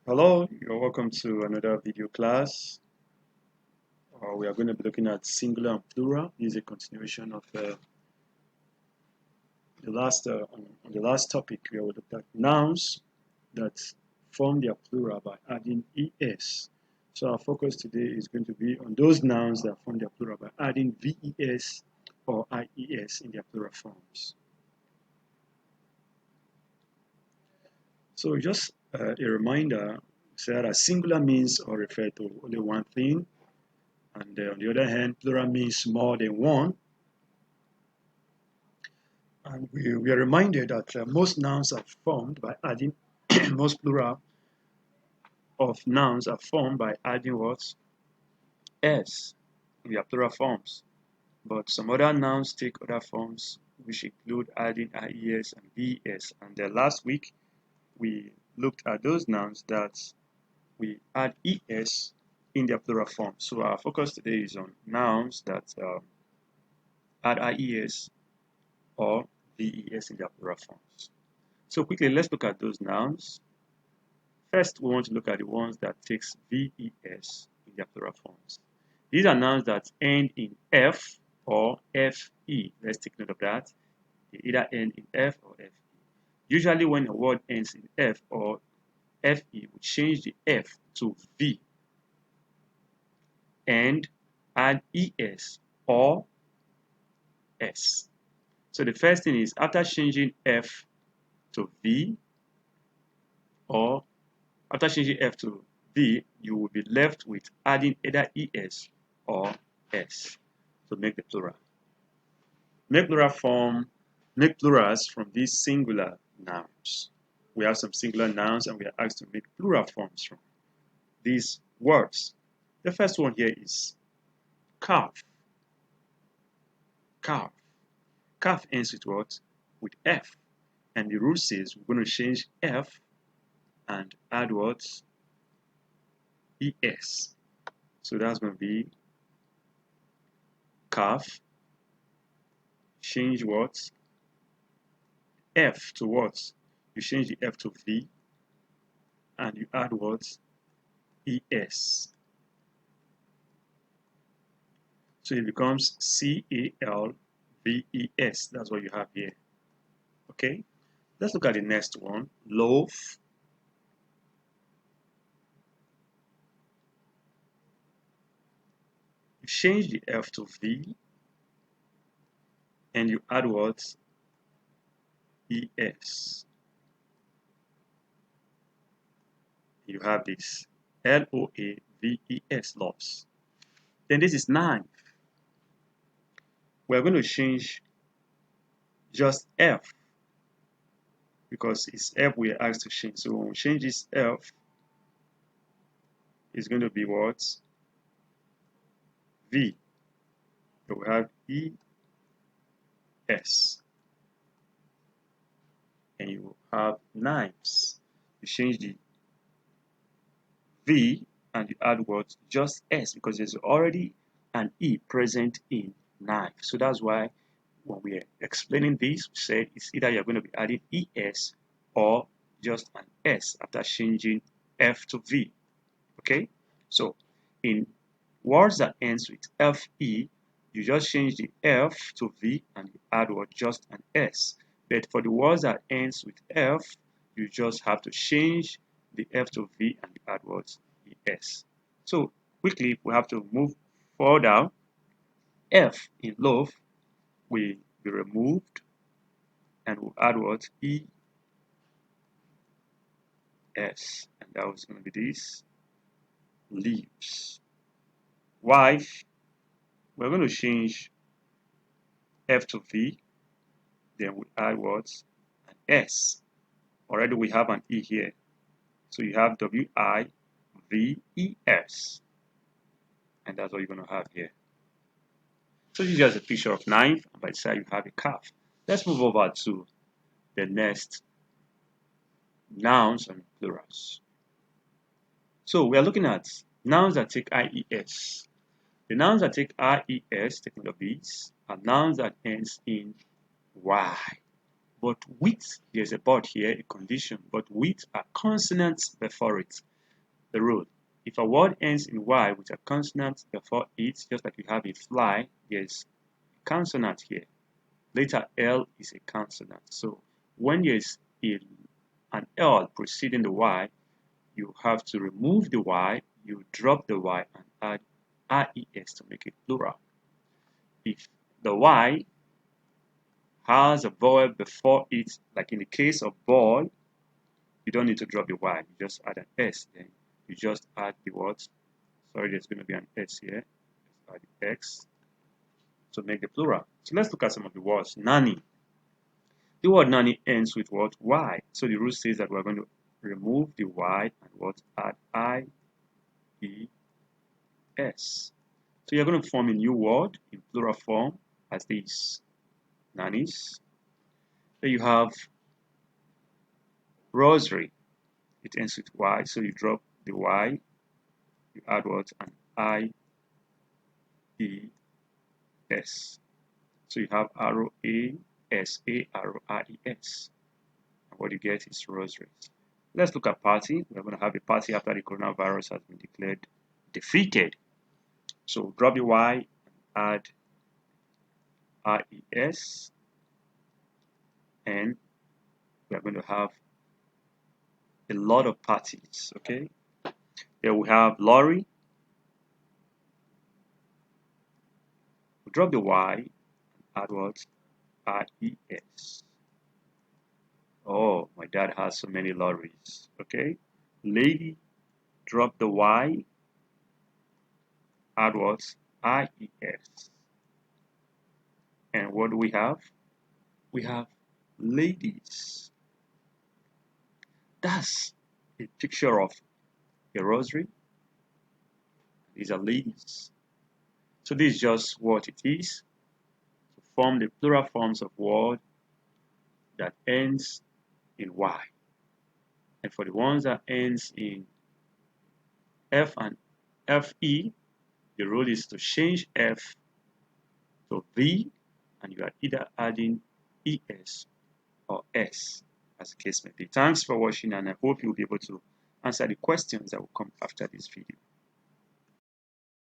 Hello, you're welcome to another video class. We are going to be looking at singular and plural. This is a continuation of on the last topic where we looked at nouns that form their plural by adding es. So our focus today is going to be on those nouns that form their plural by adding ves or ies in their plural forms. So just a reminder, say that singular means or refer to only one thing. And on the other hand, plural means more than one. And we are reminded that most nouns are formed by adding, most plural of nouns are formed by adding what? S in their plural forms. But some other nouns take other forms, which include adding IES and BES. And last week, we looked at those nouns that we add ES in their plural form. So our focus today is on nouns that add IES or VES in their plural forms. So quickly, let's look at those nouns. First, we want to look at the ones that takes VES in their plural forms. These are nouns that end in F or FE. Let's take note of that. They either end in F or FE. Usually when a word ends in F or FE, we change the F to V and add ES or S. So the first thing is after changing F to V or after changing F to V, you will be left with adding either ES or S to make the plural. Make plurals from these singular nouns. We have some singular nouns and we are asked to make plural forms from these words. The first one here is calf. Calf. Calf ends with what? With F. And the rule says we're going to change F and add what? ES. So that's going to be calf. Change what? F to what? You change the F to V and you add what? ES. So it becomes CALVES. That's what you have here. Okay? Let's look at the next one. Loaf. You change the F to V and you add what? ES. You have this LOAVES, loaves. Then this is knife. We're going to change just F because it's F we are asked to change. So when we change this F, it's going to be what? V. So we have ES. And you have knives. You change the V and you add what? Just S because there's already an E present in knife. So that's why when we're explaining this, we said it's either you're going to be adding ES or just an S after changing F to V. Okay? So in words that ends with FE, you just change the F to V and you add what? Just an S. But for the words that ends with F, you just have to change the F to V and you add what? ES. So quickly, we have to move further. F in loaf will be removed and we'll add what? ES. And that was going to be this. Leaves. Wife, we're going to change F to V, then we add what? An S. Already we have an E here. So you have WIVES. And that's what you're going to have here. So this is just a picture of knife, and by the side you have a calf. Let's move over to the next nouns and plurals. So we are looking at nouns that take IES. The nouns that take IES, taking of these, are nouns that ends in Y. But with, there's a but here, a condition, but with a consonant before it. the rule. If a word ends in Y with a consonant before it, just like you have a fly, there's a consonant here. Letter L is a consonant. So when there's an L preceding the Y, you have to remove the Y, you drop the Y and add RES to make it plural. If the Y has a vowel before it, like in the case of boy, you don't need to drop the Y, you just add an S, then you just add the words. Sorry, there's going to be an S here. Let's add the X to make the plural. So let's look at some of the words. Nanny. The word nanny ends with what? Y. So the rule says that we're going to remove the Y and what? Add IES. So you're going to form a new word in plural form as this. Nannies. Then you have rosary. It ends with Y, so you drop the Y, you add what? An IES. So you have ROASARORES. And what you get is rosaries. Let's look at party. We're going to have a party after the coronavirus has been declared defeated. So drop the Y, add RES, and we're going to have a lot of parties, okay? Here we have lorry. We drop the Y, add what? RES. Oh, my dad has so many lorries, okay? Lady, drop the Y, add what? IES. And what do we have? We have ladies. That's a picture of a rosary. These are ladies. So this is just what it is. To form the plural forms of word that ends in Y. And for the ones that ends in F and FE, the rule is to change F to V, and you are either adding ES or S, as the case may be. Thanks for watching, and I hope you'll be able to answer the questions that will come after this video.